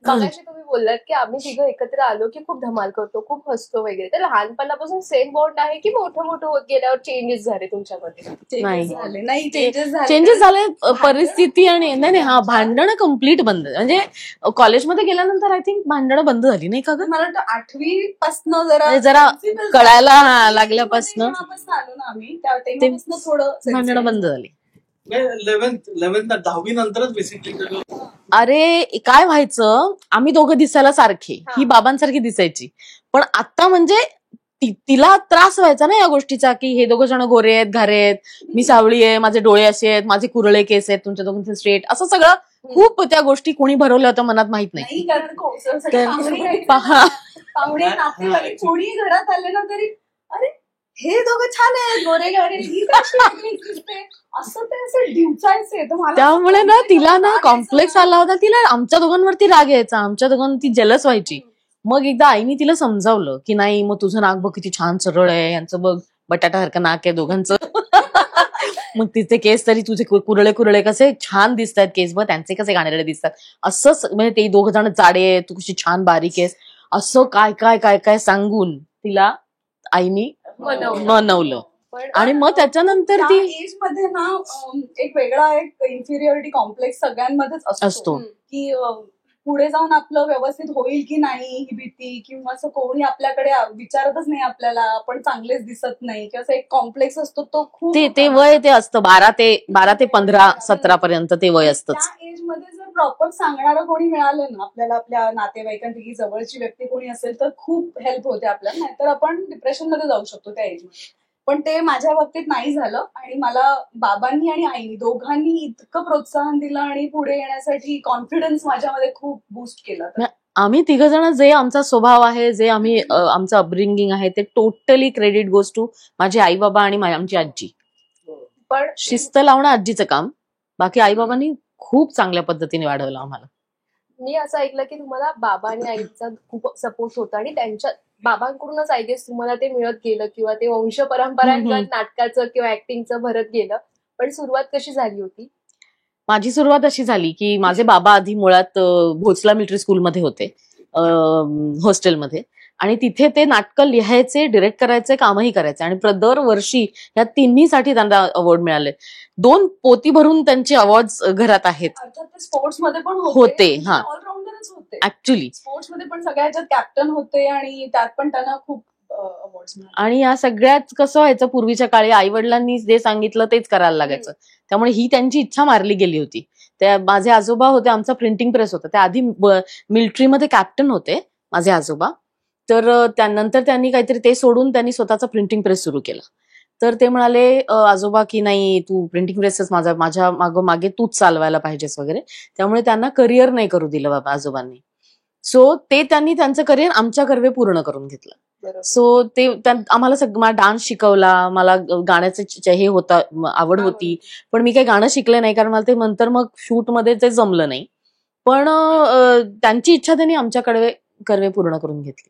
मगाशी तुम्ही बोललात की आम्ही तिघं एकत्र आलो की खूप धमाल करतो, खूप हसतो वगैरे. तर लहानपणापासून सेम बॉन्ड आहे की मोठं मोठं होत गेल्यावर चेंजेस झाले तुमच्यामध्ये? नाही, चेंजेस झाले परिस्थिती आणि नाही हा भांडणं कम्प्लीट बंद. म्हणजे कॉलेजमध्ये गेल्यानंतर आय थिंक भांडणं बंद झाली नाही का ग? मला वाटतं 8वी पासून जरा कळायला लागल्यापासून आलो ना आम्ही, तेव्हापासून थोडं भांडणं बंद झाली. 10वी नंतरच बेसिकली. अरे काय व्हायचं, आम्ही दोघं दिसायला सारखे, ही बाबांसारखी दिसायची, पण आता म्हणजे तिला त्रास व्हायचा ना या गोष्टीचा की हे दोघं जण गोरे आहेत, घारे आहेत, मी सावळी आहे, माझे डोळे असे आहेत, माझे कुरळे केस आहेत, तुमच्या दोघांचे स्ट्रेट, असं सगळं खूप त्या गोष्टी कोणी भरवल्या होत्या मनात माहित नाही. कोणी घरात आले ना तरी अरे हे दोघं छान आहेत, गोरे घारे, असं ते असं डिवचायचे. त्यामुळे ना तिला ना कॉम्प्लेक्स आला होता, तिला आमच्या दोघांवरती राग यायचा, आमच्या दोघांवरती जेलस व्हायची. मग एकदा आईने तिला समजावलं की नाही, मग तुझं नाक बघ किती छान सरळ आहे, यांचं बघ बटाटासारखं नाक आहे दोघांचं. मग तिचे केस तरी तुझे कुरळे कुरळे कसे छान दिसतात केस, बघ त्यांचे कसे घाणेरडे दिसतात. असंच म्हणजे ते दोघं जण जाडे आहे, तू कशी छान बारीक आहेस, असं काय काय काय काय सांगून तिला आईनी मनवलं. आणि मग त्याच्यानंतर ती एज मध्ये ना एक वेगळा एक इन्फिरियरिटी कॉम्प्लेक्स सगळ्यांमध्येच असतो की पुढे जाऊन आपलं व्यवस्थित होईल की नाही ही भीती, किंवा असं कोणी आपल्याकडे विचारतच नाही आपल्याला, आपण चांगलेच दिसत नाही, किंवा एक कॉम्प्लेक्स असतो तो खूप. ते वय ते असतं 12 ते 15 17 पर्यंत ते वय असतं. त्या एज मध्ये जर प्रॉपर सांगणारं कोणी मिळालं ना आपल्याला, आपल्या नातेवाईकांपैकी जवळची व्यक्ती कोणी असेल तर खूप हेल्प होते आपल्याला, नाहीतर आपण डिप्रेशन मध्ये जाऊ शकतो त्या एज मध्ये. पण ते माझ्या बाबतीत नाही झालं, आणि मला बाबांनी आणि आईनी दोघांनी इतकं प्रोत्साहन दिलं आणि पुढे येण्यासाठी कॉन्फिडन्स माझ्यामध्ये खूप बूस्ट केला. आम्ही तिघ जण जे आमचा स्वभाव आहे, जे आम्ही आमचं अपब्रिंगिंग आहे, ते टोटली क्रेडिट गोज टू माझे आई बाबा आणि आमची आजी. पण शिस्त लावणं आजीचं काम, बाकी आई बाबांनी खूप चांगल्या पद्धतीने वाढवलं आम्हाला. मी असं ऐकलं की तुम्हाला बाबा आणि आईचा खूप सपोर्ट होता, आणि त्यांच्या बाबांकडूनच आय गेस तुम्हाला ते मिळत गेलं, किंवा ते वंश परंपरांगत नाटकाचं किंवा ऍक्टिंगचं भरत गेलं. पण सुरुवात कशी झाली होती? माझी सुरुवात अशी झाली की माझे बाबा आधी मुळात भोसला मिलिटरी स्कूलमध्ये होते, हॉस्टेलमध्ये, आणि तिथे ते नाटकं लिहायचे, डिरेक्ट करायचे, कामही करायचे, आणि दरवर्षी या तिन्हीसाठी त्यांना अवॉर्ड मिळाले. 2 पोती भरून त्यांचे अवॉर्ड घरात आहेत. स्पोर्ट्समध्ये पण होते. हा, ऑलराऊंडरच होते ऍक्च्युली. स्पोर्ट्समध्ये पण सगळ्या ह्याच्यात कॅप्टन होते, आणि त्यात पण त्यांना खूप अवॉर्ड्स मिळाले. आणि या सगळ्यात कसं व्हायचं, पूर्वीच्या काळी आई वडिलांनी जे सांगितलं तेच करायला लागायचं. त्यामुळे ही त्यांची इच्छा मारली गेली होती. त्या माझे आजोबा होते, आमचा प्रिंटिंग प्रेस होता, त्या आधी मिलिटरीमध्ये कॅप्टन होते माझे आजोबा. तर त्यानंतर त्यांनी काहीतरी ते सोडून त्यांनी स्वतःचा प्रिंटिंग प्रेस सुरू केला. तर ते म्हणाले आजोबा की नाही, तू प्रिंटिंग प्रेसच माझ्या मागे तूच चालवायला पाहिजेस वगैरे. त्यामुळे त्यांना करिअर नाही करू दिलं बाबा आजोबांनी. सो ते त्यांनी त्यांचं करिअर आमच्या कर्वे पूर्ण करून घेतलं. सो ते आम्हाला मला डान्स शिकवला, मला गाण्याचं हे होता, आवड होती, पण मी काही गाणं शिकले नाही, कारण मला ते नंतर मग शूट मध्ये ते जमलं नाही. पण त्यांची इच्छा त्यांनी आमच्या कर्वे पूर्ण करून घेतली.